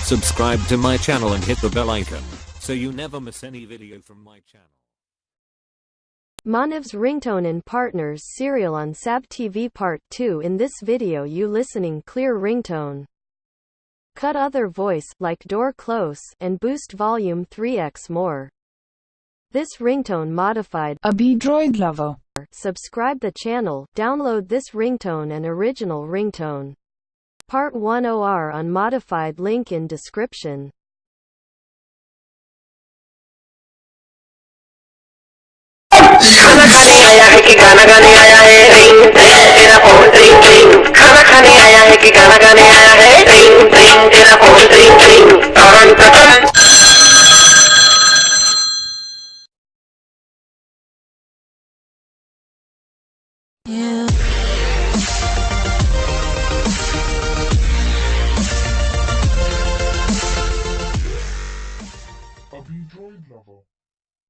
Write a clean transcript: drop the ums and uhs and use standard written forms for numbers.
Subscribe to my channel and hit the bell icon so you never miss any video from my channel. Manav'S Ringtone and Partners serial on Sab TV Part 2. In this video you listening clear ringtone. Cut other voice, like door close, and boost volume 3x more. This ringtone modified. Droid lover. Subscribe the channel, download this ringtone and original ringtone. Part 1 OR unmodified, link in description. खाना खाने आया है कि गाना गाने आया है ring तेरा फोन रिंग रिंग खाना खाने आया है कि गाना गाने आया है रिंग रिंग तेरा फोन रिंग रिंग टन टन Droid lover.